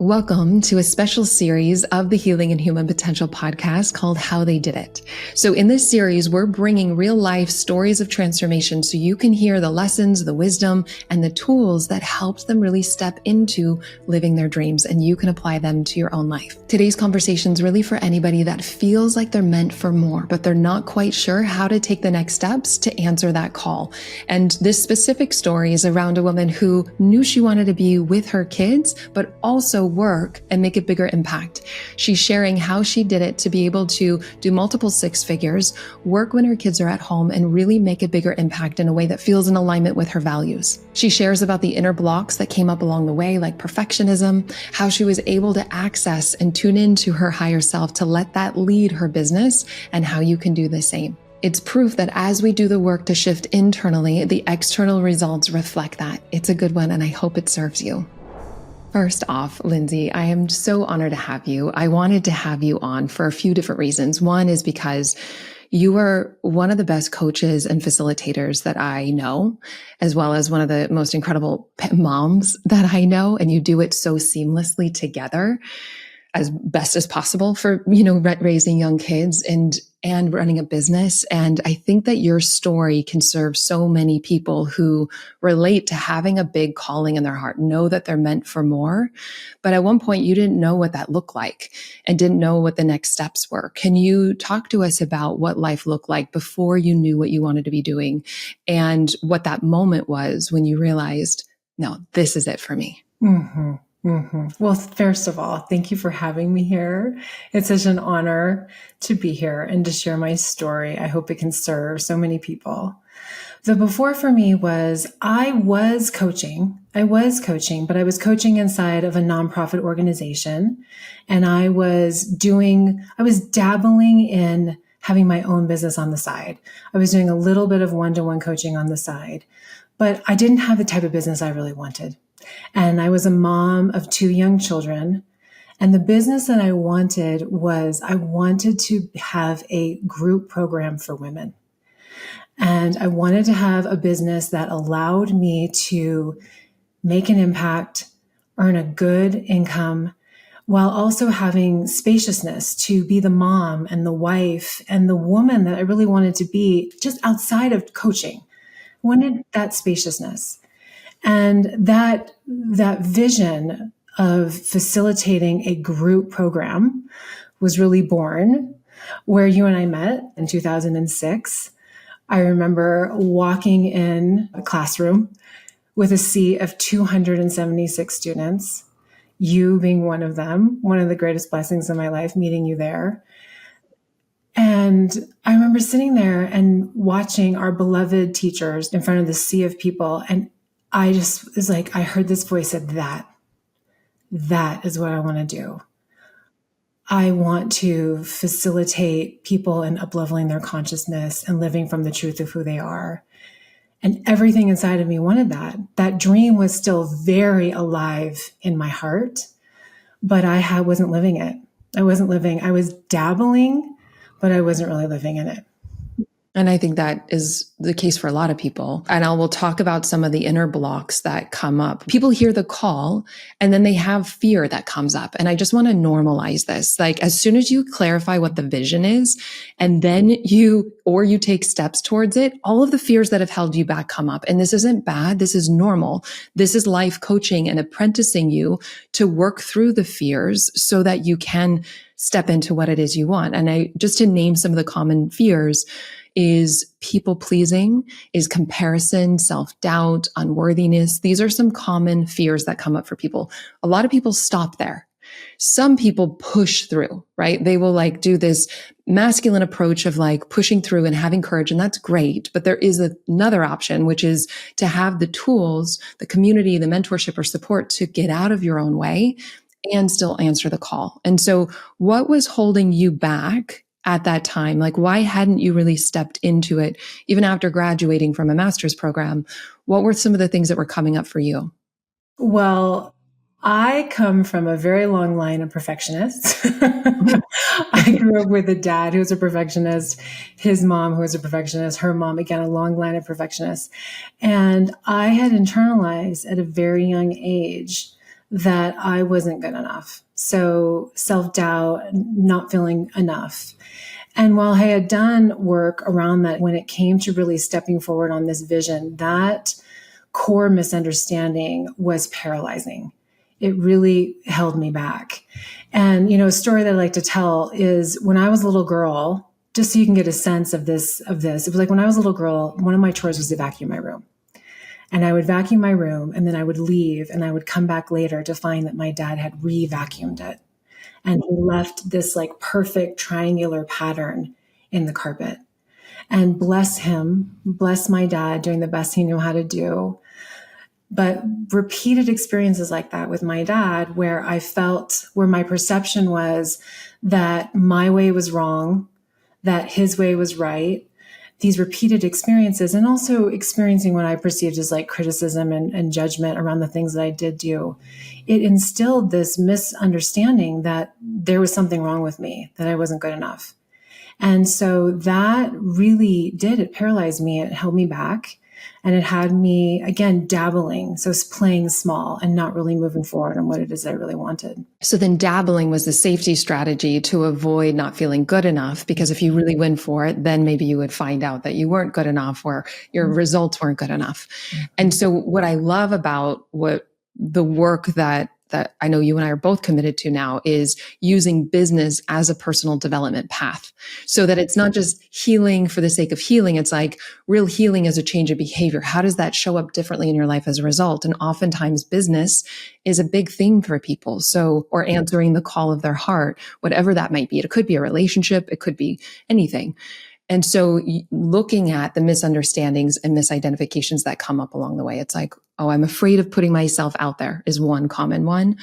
Welcome to a special series of the Healing and Human Potential podcast called How They Did It. So in this series, we're bringing real life stories of transformation so you can hear the lessons, the wisdom, and the tools that helped them really step into living their dreams, and you can apply them to your own life. Today's conversation is really for anybody that feels like they're meant for more, but they're not quite sure how to take the next steps to answer that call. And this specific story is around a woman who knew she wanted to be with her kids, but also work and make a bigger impact. She's sharing how she did it to be able to do multiple six figures, work when her kids are at home, and really make a bigger impact in a way that feels in alignment with her values. She shares about the inner blocks that came up along the way, like perfectionism, how she was able to access and tune into her higher self to let that lead her business, and how you can do the same. It's proof that as we do the work to shift internally, the external results reflect that. It's a good one, and I hope it serves you. First off, Lindsay, I am so honored to have you. I wanted to have you on for a few different reasons. One is because you are one of the best coaches and facilitators that I know, as well as one of the most incredible moms that I know, and you do it so seamlessly together as best as possible for, raising young kids and running a business. And I think that your story can serve so many people who relate to having a big calling in their heart, know that they're meant for more. But at one point you didn't know what that looked like and didn't know what the next steps were. Can you talk to us about what life looked like before you knew what you wanted to be doing, and what that moment was when you realized, no, this is it for me? Mm-hmm. Mm-hmm. Well, first of all, thank you for having me here. It's such an honor to be here and to share my story. I hope it can serve so many people. The before for me was I was coaching, but I was coaching inside of a nonprofit organization, and I was dabbling in having my own business on the side. I was doing a little bit of one-to-one coaching on the side, but I didn't have the type of business I really wanted. And I was a mom of 2 young children. And the business that I wanted to have a group program for women. And I wanted to have a business that allowed me to make an impact, earn a good income, while also having spaciousness to be the mom and the wife and the woman that I really wanted to be just outside of coaching. I wanted that spaciousness. And that vision of facilitating a group program was really born where you and I met in 2006. I remember walking in a classroom with a sea of 276 students, you being one of them, one of the greatest blessings of my life, meeting you there. And I remember sitting there and watching our beloved teachers in front of the sea of people. And I just was like, I heard this voice said, that is what I want to do. I want to facilitate people in up-leveling their consciousness and living from the truth of who they are. And everything inside of me wanted that. That dream was still very alive in my heart, but I wasn't living it. I was dabbling, but I wasn't really living in it. And I think that is the case for a lot of people. And I will talk about some of the inner blocks that come up. People hear the call and then they have fear that comes up. And I just want to normalize this. Like, as soon as you clarify what the vision is, and then you take steps towards it, all of the fears that have held you back come up. And this isn't bad. This is normal. This is life coaching and apprenticing you to work through the fears so that you can step into what it is you want. And just to name some of the common fears, is people pleasing, is comparison, self-doubt, unworthiness. These are some common fears that come up for people. A lot of people stop there. Some people push through, right? They will do this masculine approach of pushing through and having courage. And that's great. But there is another option, which is to have the tools, the community, the mentorship or support to get out of your own way and still answer the call. And so what was holding you back at that time? Why hadn't you really stepped into it even after graduating from a master's program? What were some of the things that were coming up for you? Well, I come from a very long line of perfectionists. I grew up with a dad who was a perfectionist, his mom who was a perfectionist, her mom, again, a long line of perfectionists. And I had internalized at a very young age that I wasn't good enough. So self-doubt, not feeling enough. And while I had done work around that, when it came to really stepping forward on this vision, that core misunderstanding was paralyzing. It really held me back. And, a story that I like to tell is when I was a little girl, just so you can get a sense of this, it was like when I was a little girl, one of my chores was to vacuum my room. And I would vacuum my room and then I would leave and I would come back later to find that my dad had re-vacuumed it. And he left this like perfect triangular pattern in the carpet. And bless him, bless my dad, doing the best he knew how to do. But repeated experiences like that with my dad, where my perception was that my way was wrong, that his way was right, these repeated experiences, and also experiencing what I perceived as like criticism and judgment around the things that I did do, it instilled this misunderstanding that there was something wrong with me, that I wasn't good enough. And so that really it paralyzed me. It held me back. And it had me, again, dabbling. So it's playing small and not really moving forward on what it is I really wanted. So then dabbling was the safety strategy to avoid not feeling good enough, because if you really went for it, then maybe you would find out that you weren't good enough or your results weren't good enough. And so what I love about what the work that I know you and I are both committed to now is using business as a personal development path, so that it's not just healing for the sake of healing. It's like real healing as a change of behavior. How does that show up differently in your life as a result? And oftentimes business is a big thing for people. So, or answering the call of their heart, whatever that might be. It could be a relationship. It could be anything. And so looking at the misunderstandings and misidentifications that come up along the way, it's like, oh, I'm afraid of putting myself out there is one common one.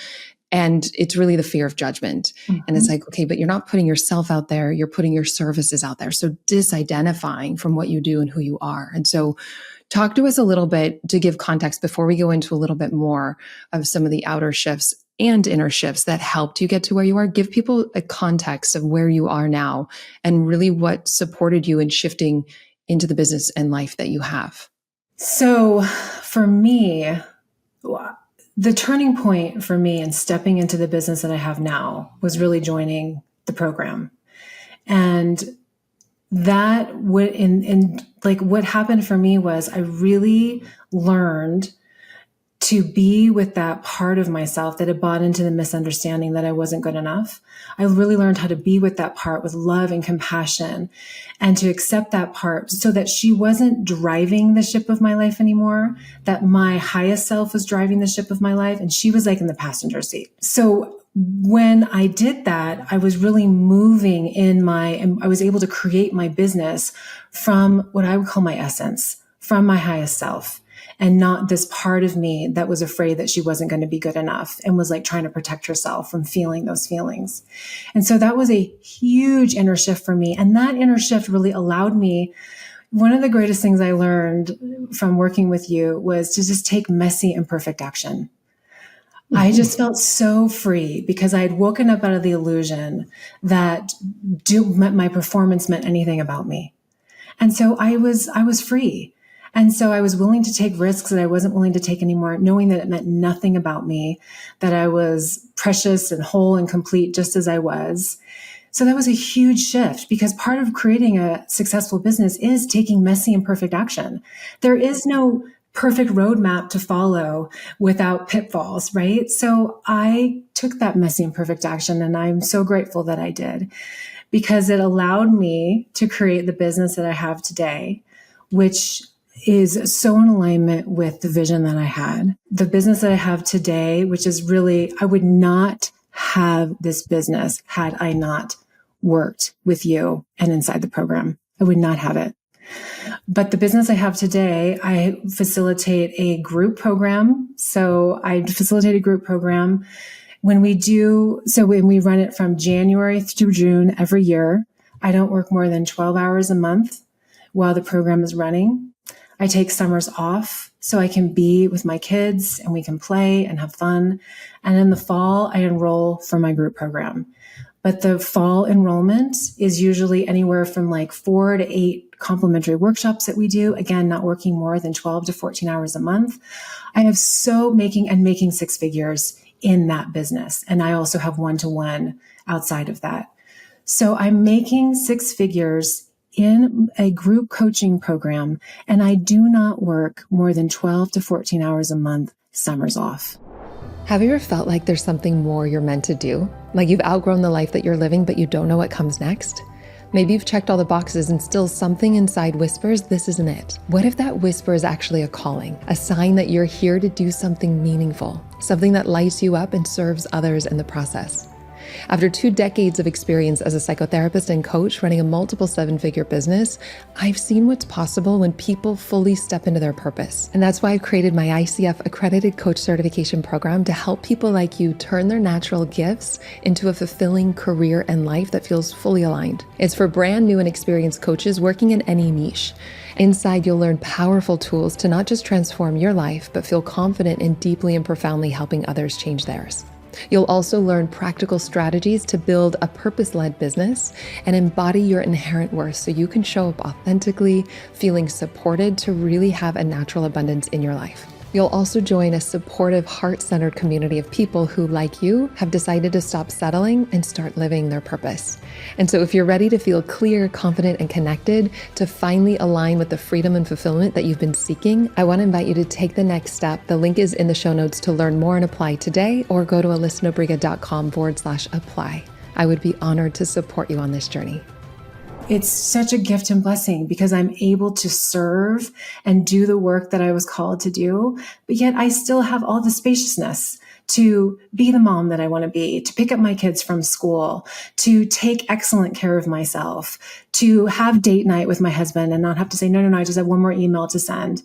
And it's really the fear of judgment. Mm-hmm. And it's like, okay, but you're not putting yourself out there. You're putting your services out there. So disidentifying from what you do and who you are. And so talk to us a little bit to give context before we go into a little bit more of some of the outer shifts and inner shifts that helped you get to where you are. Give people a context of where you are now and really what supported you in shifting into the business and life that you have. So for me, the turning point for me in stepping into the business that I have now was really joining the program. And that what happened for me was I really learned to be with that part of myself that had bought into the misunderstanding that I wasn't good enough. I really learned how to be with that part with love and compassion, and to accept that part so that she wasn't driving the ship of my life anymore, that my highest self was driving the ship of my life, and she was like in the passenger seat. So when I did that, I was really moving I was able to create my business from what I would call my essence, from my highest self. And not this part of me that was afraid that she wasn't going to be good enough and was like trying to protect herself from feeling those feelings. And so that was a huge inner shift for me. And that inner shift really allowed me. One of the greatest things I learned from working with you was to just take messy, imperfect action. Mm-hmm. I just felt so free because I had woken up out of the illusion that my performance meant anything about me. And so I was free. And so I was willing to take risks that I wasn't willing to take anymore, knowing that it meant nothing about me, that I was precious and whole and complete just as I was. So that was a huge shift, because part of creating a successful business is taking messy and perfect action. There is no perfect roadmap to follow without pitfalls, right? So I took that messy and perfect action, and I'm so grateful that I did, because it allowed me to create the business that I have today, which is so in alignment with the vision that I had. The business that I have today, which is really, I would not have this business had I not worked with you and inside the program. I would not have it. But the business I have today, I facilitate a group program. So I facilitate a group program when we run it from January through June every year. I don't work more than 12 hours a month while the program is running. I take summers off so I can be with my kids and we can play and have fun. And in the fall, I enroll for my group program. But the fall enrollment is usually anywhere from like 4 to 8 complimentary workshops that we do. Again, not working more than 12 to 14 hours a month. I have making 6 figures in that business. And I also have one-to-one outside of that. So I'm making six figures in a group coaching program, and I do not work more than 12 to 14 hours a month, summers off. Have you ever felt like there's something more you're meant to do? Like you've outgrown the life that you're living, but you don't know what comes next? Maybe you've checked all the boxes and still something inside whispers, this isn't it. What if that whisper is actually a calling, a sign that you're here to do something meaningful, something that lights you up and serves others in the process? After 2 decades of experience as a psychotherapist and coach running a multiple 7-figure business, I've seen what's possible when people fully step into their purpose. And that's why I've created my ICF accredited coach certification program to help people like you turn their natural gifts into a fulfilling career and life that feels fully aligned. It's for brand new and experienced coaches working in any niche. Inside, you'll learn powerful tools to not just transform your life, but feel confident in deeply and profoundly helping others change theirs. You'll also learn practical strategies to build a purpose-led business and embody your inherent worth so you can show up authentically, feeling supported to really have a natural abundance in your life. You'll also join a supportive, heart-centered community of people who, like you, have decided to stop settling and start living their purpose. And so if you're ready to feel clear, confident, and connected, to finally align with the freedom and fulfillment that you've been seeking, I want to invite you to take the next step. The link is in the show notes to learn more and apply today, or go to alyssanobriga.com/apply. I would be honored to support you on this journey. It's such a gift and blessing because I'm able to serve and do the work that I was called to do, but yet I still have all the spaciousness to be the mom that I want to be, to pick up my kids from school, to take excellent care of myself, to have date night with my husband and not have to say, no, I just have one more email to send.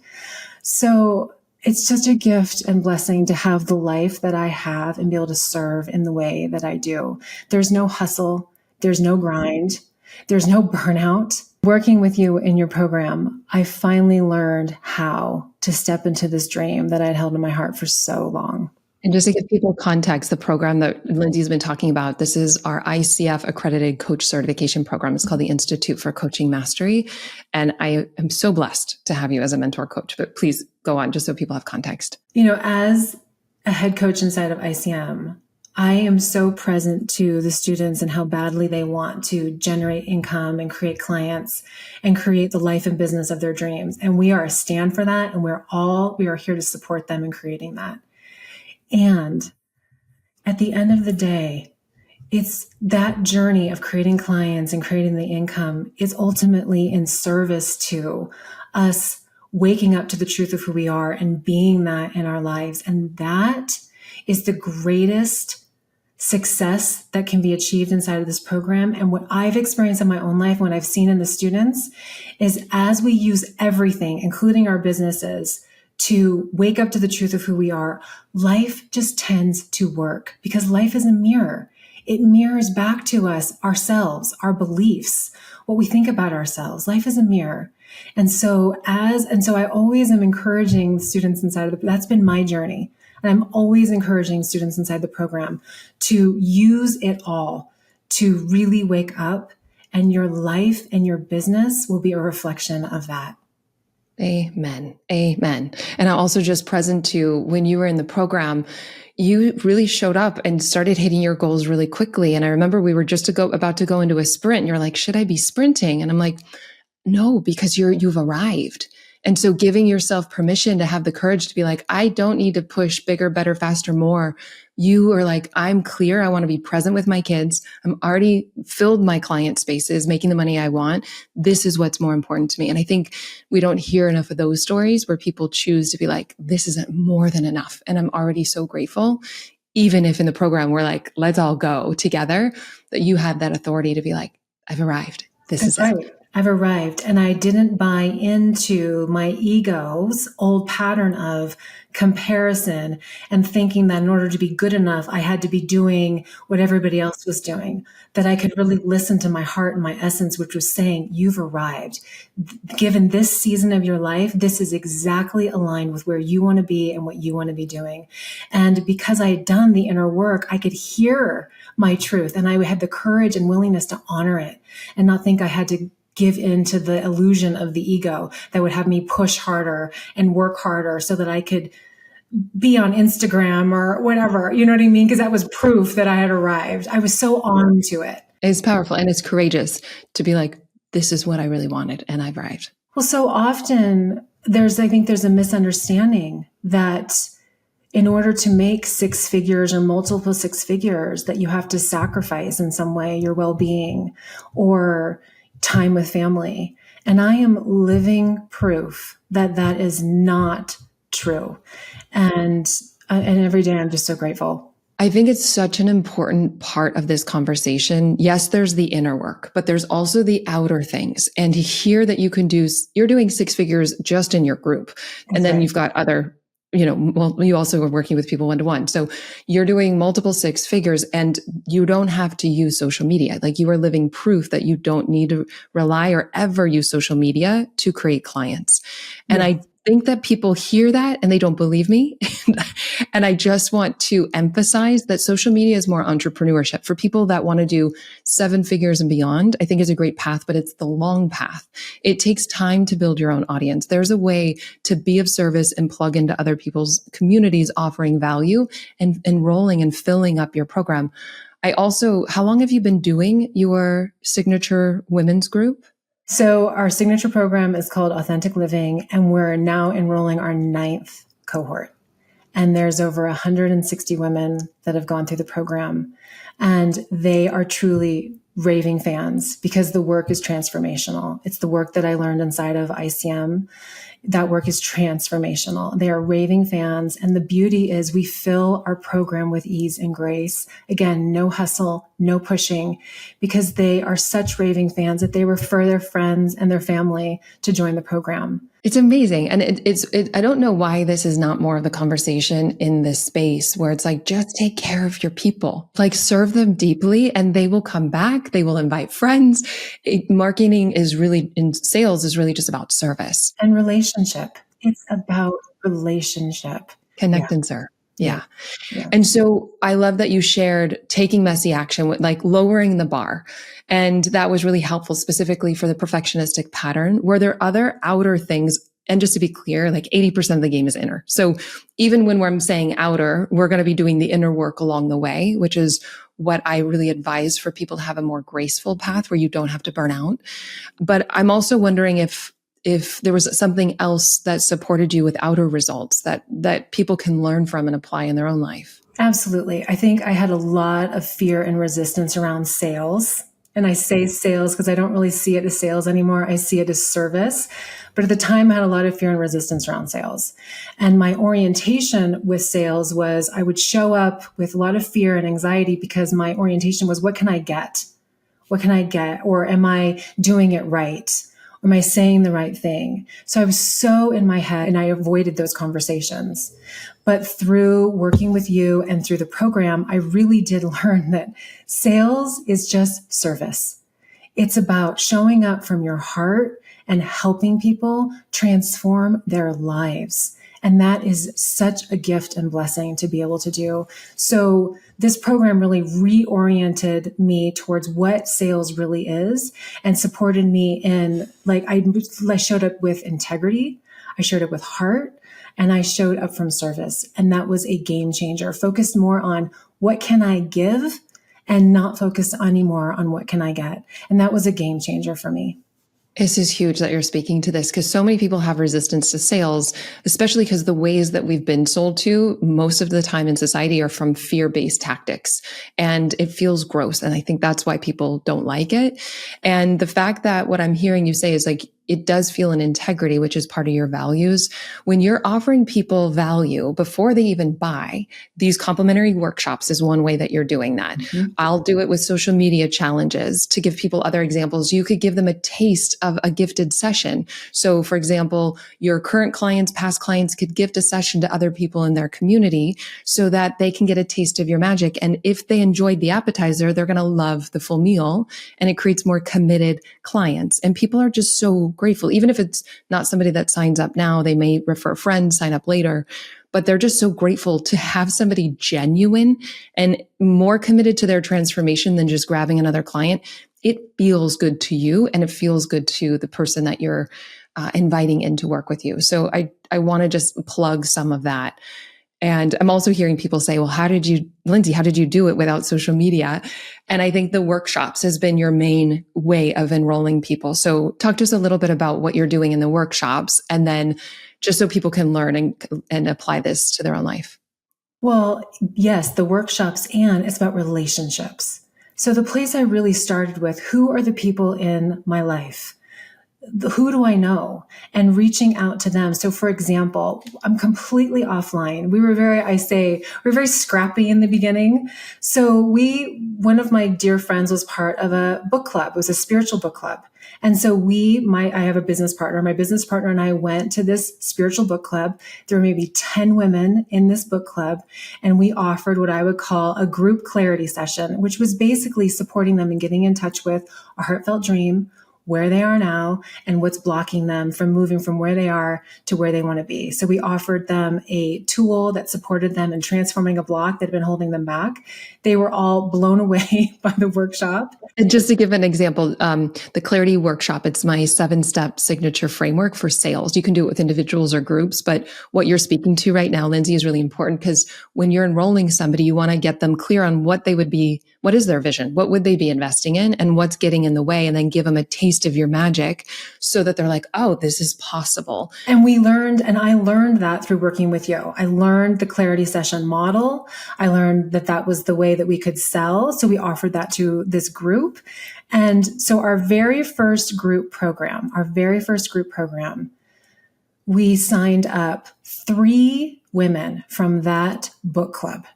So it's such a gift and blessing to have the life that I have and be able to serve in the way that I do. There's no hustle. There's no grind. There's no burnout. Working with you in your program, I finally learned how to step into this dream that I'd held in my heart for so long. And just to give people context, the program that Lindsay's been talking about, this is our ICF accredited coach certification program. It's called the Institute for Coaching Mastery. And I am so blessed to have you as a mentor coach, but please go on just so people have context. You know, as a head coach inside of ICM, I am so present to the students and how badly they want to generate income and create clients and create the life and business of their dreams. And we are a stand for that. And we are here to support them in creating that. And at the end of the day, it's that journey of creating clients and creating the income is ultimately in service to us waking up to the truth of who we are and being that in our lives. And that is the greatest success that can be achieved inside of this program. And what I've experienced in my own life, what I've seen in the students, is as we use everything, including our businesses, to wake up to the truth of who we are, life just tends to work because life is a mirror. It mirrors back to us ourselves, our beliefs, what we think about ourselves. Life is a mirror. And so I always am encouraging students inside of that's been my journey. And I'm always encouraging students inside the program to use it all to really wake up, and your life and your business will be a reflection of that. Amen. Amen. And I'm also just present to when you were in the program, you really showed up and started hitting your goals really quickly. And I remember we were just about to go into a sprint and you're like, should I be sprinting? And I'm like, no, because you've arrived. And so giving yourself permission to have the courage to be like, I don't need to push bigger, better, faster, more. You are like, I'm clear. I want to be present with my kids. I'm already filled my client spaces, making the money I want. This is what's more important to me. And I think we don't hear enough of those stories where people choose to be like, this isn't more than enough. And I'm already so grateful. Even if in the program, we're like, let's all go together, that you have that authority to be like, I've arrived. This is it. I've arrived, and I didn't buy into my ego's old pattern of comparison and thinking that in order to be good enough, I had to be doing what everybody else was doing, that I could really listen to my heart and my essence, which was saying, you've arrived. Given this season of your life, this is exactly aligned with where you want to be and what you want to be doing. And because I had done the inner work, I could hear my truth, and I had the courage and willingness to honor it and not think I had to give in to the illusion of the ego that would have me push harder and work harder so that I could be on Instagram or whatever. You know what I mean? Because that was proof that I had arrived. I was so on to it. It's powerful and it's courageous to be like, this is what I really wanted and I've arrived. Well, so often I think there's a misunderstanding that in order to make six figures or multiple six figures, that you have to sacrifice in some way your well-being or time with family. And I am living proof that that is not true. And every day I'm just so grateful. I think it's such an important part of this conversation. Yes, there's the inner work, but there's also the outer things. And to hear that you're doing six figures just in your group. And then you've got other, you also are working with people one-to-one. So you're doing multiple six figures and you don't have to use social media. Like you are living proof that you don't need to rely or ever use social media to create clients. And I think that people hear that and they don't believe me. And I just want to emphasize that social media is more entrepreneurship for people that want to do seven figures and beyond. I think is a great path, but it's the long path. It takes time to build your own audience. There's a way to be of service and plug into other people's communities, offering value and enrolling and filling up your program. How long have you been doing your signature women's group? So our signature program is called Authentic Living, and we're now enrolling our 9th cohort. And there's over 160 women that have gone through the program, and they are truly raving fans because the work is transformational. It's the work that I learned inside of ICM. That work is transformational. They are raving fans. And the beauty is we fill our program with ease and grace. Again, no hustle, no pushing, because they are such raving fans that they refer their friends and their family to join the program. It's amazing. And I don't know why this is not more of the conversation in this space where it's like, just take care of your people, like serve them deeply and they will come back. They will invite friends. Marketing is really, in sales is really just about service. And relationship. It's about relationship. Connect and serve. Yeah. And so I love that you shared taking messy action with like lowering the bar. And that was really helpful specifically for the perfectionistic pattern. Were there other outer things? And just to be clear, like 80% of the game is inner. So even when I'm saying outer, we're going to be doing the inner work along the way, which is what I really advise for people to have a more graceful path where you don't have to burn out. But I'm also wondering if there was something else that supported you with outer results that people can learn from and apply in their own life. Absolutely. I think I had a lot of fear and resistance around sales. And I say sales because I don't really see it as sales anymore. I see it as service. But at the time, I had a lot of fear and resistance around sales. And my orientation with sales was I would show up with a lot of fear and anxiety because my orientation was, what can I get? What can I get? Or am I doing it right? Am I saying the right thing? So I was so in my head and I avoided those conversations. But through working with you and through the program, I really did learn that sales is just service. It's about showing up from your heart and helping people transform their lives. And that is such a gift and blessing to be able to do. So this program really reoriented me towards what sales really is and supported me in, like, I showed up with integrity, I showed up with heart, and I showed up from service. And that was a game changer, focused more on what can I give and not focused anymore on what can I get. And that was a game changer for me. This is huge that you're speaking to this because so many people have resistance to sales, especially because the ways that we've been sold to most of the time in society are from fear-based tactics. And it feels gross. And I think that's why people don't like it. And the fact that what I'm hearing you say is like, it does feel an integrity, which is part of your values. When you're offering people value before they even buy, these complimentary workshops is one way that you're doing that. Mm-hmm. I'll do it with social media challenges to give people other examples. You could give them a taste of a gifted session. So for example, your current clients, past clients could gift a session to other people in their community so that they can get a taste of your magic. And if they enjoyed the appetizer, they're going to love the full meal and it creates more committed clients. And people are just so grateful. Even if it's not somebody that signs up now, they may refer friends, sign up later, but they're just so grateful to have somebody genuine and more committed to their transformation than just grabbing another client. It feels good to you and it feels good to the person that you're inviting in to work with you. So I want to just plug some of that. And I'm also hearing people say, well, Lindsay, how did you do it without social media? And I think the workshops has been your main way of enrolling people. So talk to us a little bit about what you're doing in the workshops, and then just so people can learn and apply this to their own life. Well, yes, the workshops, and it's about relationships. So the place I really started with, who are the people in my life? Who do I know? And reaching out to them. So for example, I'm completely offline. We were very scrappy in the beginning. So one of my dear friends was part of a book club. It was a spiritual book club. And so I have a business partner. My business partner and I went to this spiritual book club. There were maybe 10 women in this book club. And we offered what I would call a group clarity session, which was basically supporting them and getting in touch with a heartfelt dream, where they are now, and what's blocking them from moving from where they are to where they want to be. So we offered them a tool that supported them in transforming a block that had been holding them back. They were all blown away by the workshop. And just to give an example, the Clarity Workshop, it's my 7-step signature framework for sales. You can do it with individuals or groups, but what you're speaking to right now, Lindsay, is really important, because when you're enrolling somebody, you want to get them clear on what is their vision? What would they be investing in, and what's getting in the way, and then give them a taste of your magic so that they're like, oh, this is possible. And I learned that through working with you. I learned the clarity session model. I learned that was the way that we could sell. So we offered that to this group. And so our very first group program, we signed up 3 women from that book club.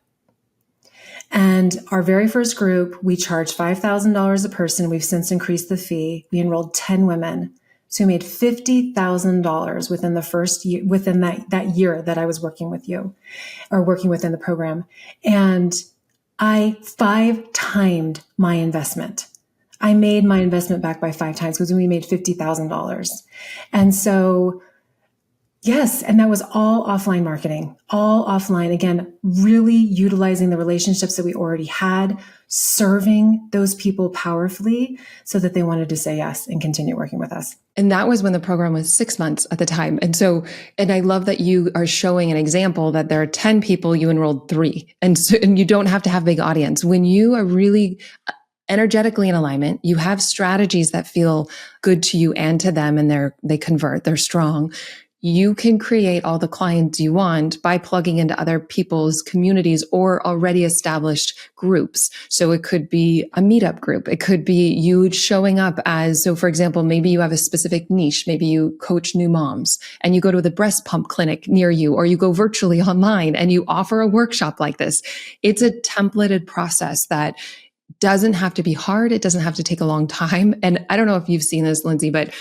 And our very first group, we charged $5,000 a person. We've since increased the fee. We enrolled 10 women. So we made $50,000 within the first year, within that year that I was working with you, or working within the program. And I 5-timed my investment. I made my investment back by 5 times, because we made $50,000. And so, yes, and that was all offline marketing, all offline. Again, really utilizing the relationships that we already had, serving those people powerfully so that they wanted to say yes and continue working with us. And that was when the program was 6 months at the time. And I love that you are showing an example that there are 10 people, you enrolled 3. And you don't have to have a big audience. When you are really energetically in alignment, you have strategies that feel good to you and to them, and they convert, they're strong. You can create all the clients you want by plugging into other people's communities or already established groups. So it could be a meetup group. It could be you showing up so for example, maybe you have a specific niche. Maybe you coach new moms and you go to the breast pump clinic near you, or you go virtually online and you offer a workshop like this. It's a templated process that doesn't have to be hard. It doesn't have to take a long time. And I don't know if you've seen this, Lindsay, but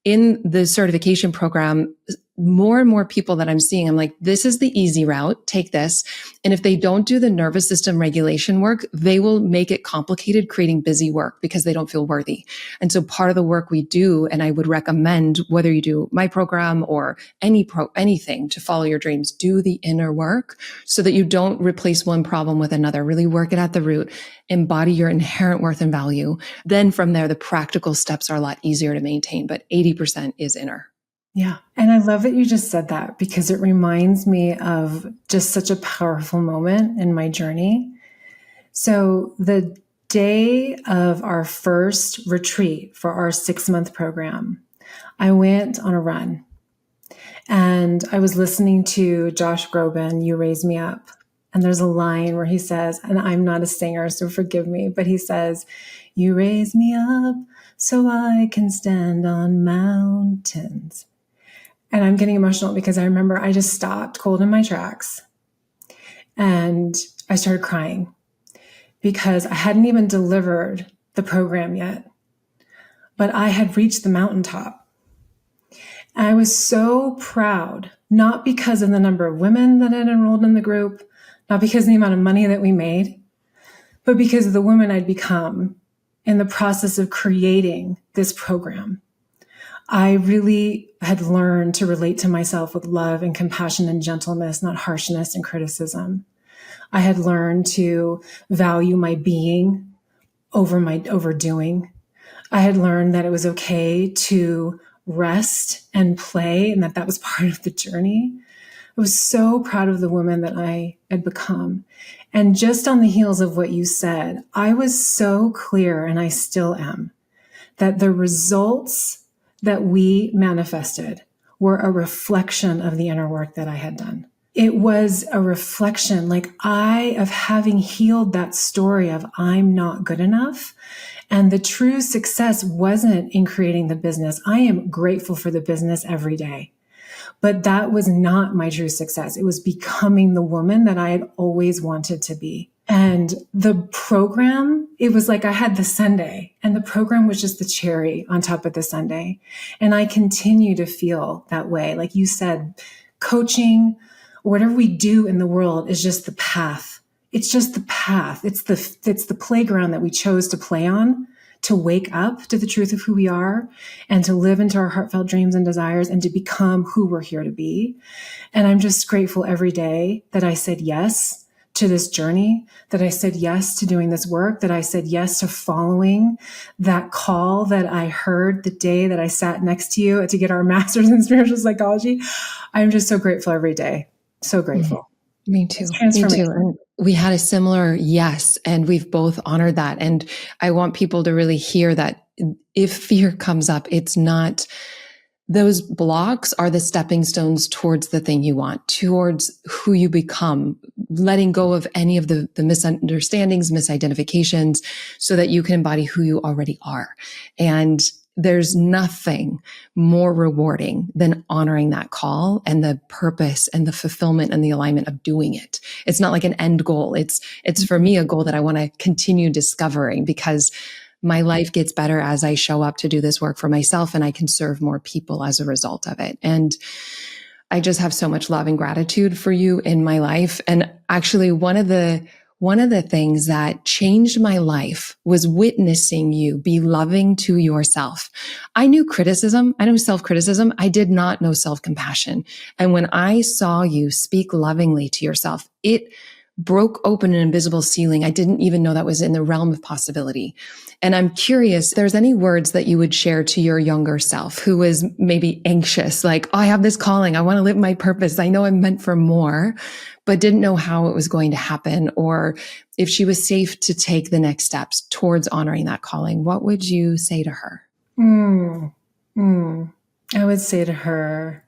in the certification program, more and more people that I'm seeing, I'm like, this is the easy route, take this. And if they don't do the nervous system regulation work, they will make it complicated, creating busy work because they don't feel worthy. And so part of the work we do, and I would recommend whether you do my program or anything to follow your dreams, do the inner work so that you don't replace one problem with another. Really work it at the root, embody your inherent worth and value. Then from there, the practical steps are a lot easier to maintain, but 80% is inner. Yeah. And I love that you just said that, because it reminds me of just such a powerful moment in my journey. So the day of our first retreat for our 6-month program, I went on a run, and I was listening to Josh Groban, You Raise Me Up. And there's a line where he says, and I'm not a singer, so forgive me, but he says, you raise me up so I can stand on mountains. And I'm getting emotional because I remember I just stopped cold in my tracks and I started crying because I hadn't even delivered the program yet, but I had reached the mountaintop. And I was so proud, not because of the number of women that had enrolled in the group, not because of the amount of money that we made, but because of the woman I'd become in the process of creating this program. I really had learned to relate to myself with love and compassion and gentleness, not harshness and criticism. I had learned to value my being over my overdoing. I had learned that it was okay to rest and play, and that was part of the journey. I was so proud of the woman that I had become. And just on the heels of what you said, I was so clear, and I still am, that the results that we manifested were a reflection of the inner work that I had done. It was a reflection, of having healed that story of I'm not good enough. And the true success wasn't in creating the business. I am grateful for the business every day. But that was not my true success. It was becoming the woman that I had always wanted to be. And the program, it was like I had the sundae, and the program was just the cherry on top of the sundae. And I continue to feel that way. Like you said, coaching, whatever we do in the world is just the path. It's just the path. It's the playground that we chose to play on, to wake up to the truth of who we are and to live into our heartfelt dreams and desires and to become who we're here to be. And I'm just grateful every day that I said yes to this journey, that I said yes to doing this work, that I said yes to following that call that I heard the day that I sat next to you to get our master's in spiritual psychology. I'm just so grateful every day. So grateful. Me too. Me too. And we had a similar yes, and we've both honored that. And I want people to really hear that if fear comes up, it's not, those blocks are the stepping stones towards the thing you want, towards who you become, letting go of any of the misunderstandings, misidentifications, so that you can embody who you already are. And there's nothing more rewarding than honoring that call and the purpose and the fulfillment and the alignment of doing it. It's not like an end goal. It's for me a goal that I want to continue discovering, because my life gets better as I show up to do this work for myself, and I can serve more people as a result of it. And I just have so much love and gratitude for you in my life. And actually, one of the things that changed my life was witnessing you be loving to yourself. I knew criticism. I knew self-criticism. I did not know self-compassion. And when I saw you speak lovingly to yourself, it broke open an invisible ceiling. I didn't even know that was in the realm of possibility. And I'm curious, if there's any words that you would share to your younger self who is maybe anxious, like, oh, I have this calling. I want to live my purpose. I know I'm meant for more, but didn't know how it was going to happen, or if she was safe to take the next steps towards honoring that calling. What would you say to her? I would say to her,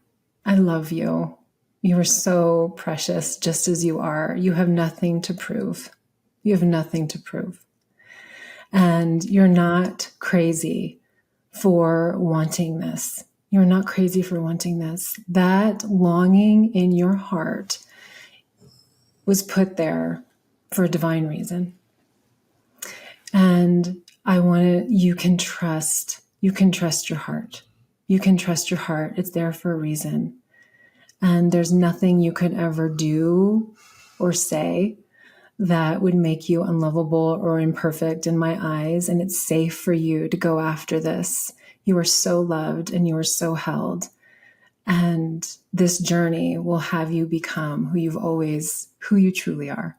I love you. You are so precious just as you are. You have nothing to prove. You have nothing to prove. And you're not crazy for wanting this. You're not crazy for wanting this. That longing in your heart was put there for a divine reason. And you can trust your heart. You can trust your heart. It's there for a reason. And there's nothing you could ever do or say that would make you unlovable or imperfect in my eyes. And it's safe for you to go after this. You are so loved and you are so held. And this journey will have you become who you truly are.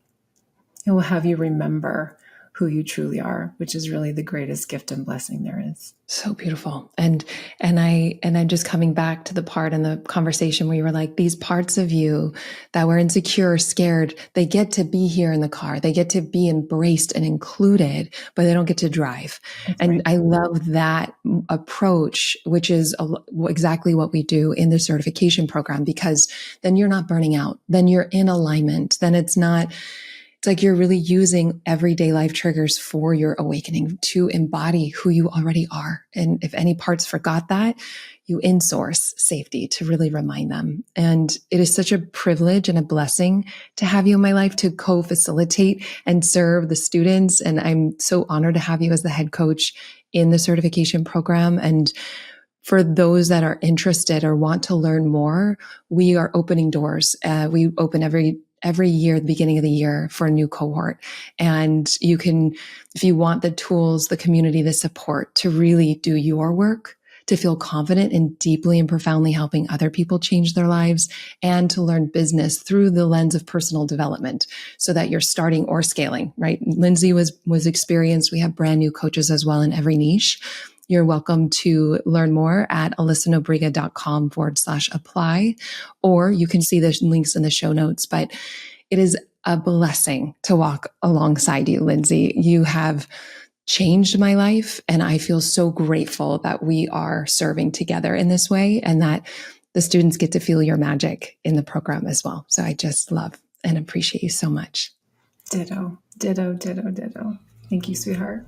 It will have you remember who you truly are, which is really the greatest gift and blessing there is. So beautiful. And I'm just coming back to the part in the conversation where you were like, these parts of you that were insecure, scared, they get to be here in the car. They get to be embraced and included, but they don't get to drive. That's and right. I love that approach, which is exactly what we do in the certification program, because then you're not burning out. Then you're in alignment. Then it's like you're really using everyday life triggers for your awakening to embody who you already are. And if any parts forgot that, you insource safety to really remind them. And it is such a privilege and a blessing to have you in my life to co-facilitate and serve the students. And I'm so honored to have you as the head coach in the certification program. And for those that are interested or want to learn more, we are opening doors. We open every year at the beginning of the year for a new cohort. And you can, if you want the tools, the community, the support to really do your work, to feel confident in deeply and profoundly helping other people change their lives, and to learn business through the lens of personal development so that you're starting or scaling, right? Lindsay was experienced. We have brand new coaches as well in every niche. You're welcome to learn more at alyssanobriga.com/apply, or you can see the links in the show notes. But it is a blessing to walk alongside you, Lindsay. You have changed my life, and I feel so grateful that we are serving together in this way and that the students get to feel your magic in the program as well. So I just love and appreciate you so much. Ditto, ditto, ditto, ditto. Thank you, sweetheart.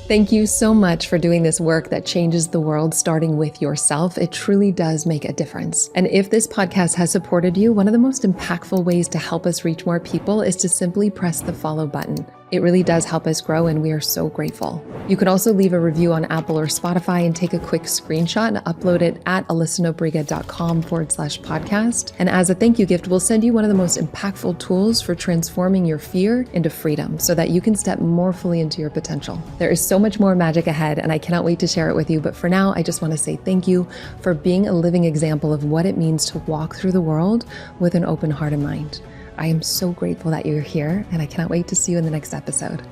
Thank you so much for doing this work that changes the world, starting with yourself. It truly does make a difference. And if this podcast has supported you, one of the most impactful ways to help us reach more people is to simply press the follow button. It really does help us grow, and we are so grateful. You can also leave a review on Apple or Spotify and take a quick screenshot and upload it at alyssanobriga.com/podcast. And as a thank you gift, we'll send you one of the most impactful tools for transforming your fear into freedom so that you can step more fully into your potential. There is so much more magic ahead, and I cannot wait to share it with you. But for now, I just want to say thank you for being a living example of what it means to walk through the world with an open heart and mind. I am so grateful that you're here, and I cannot wait to see you in the next episode.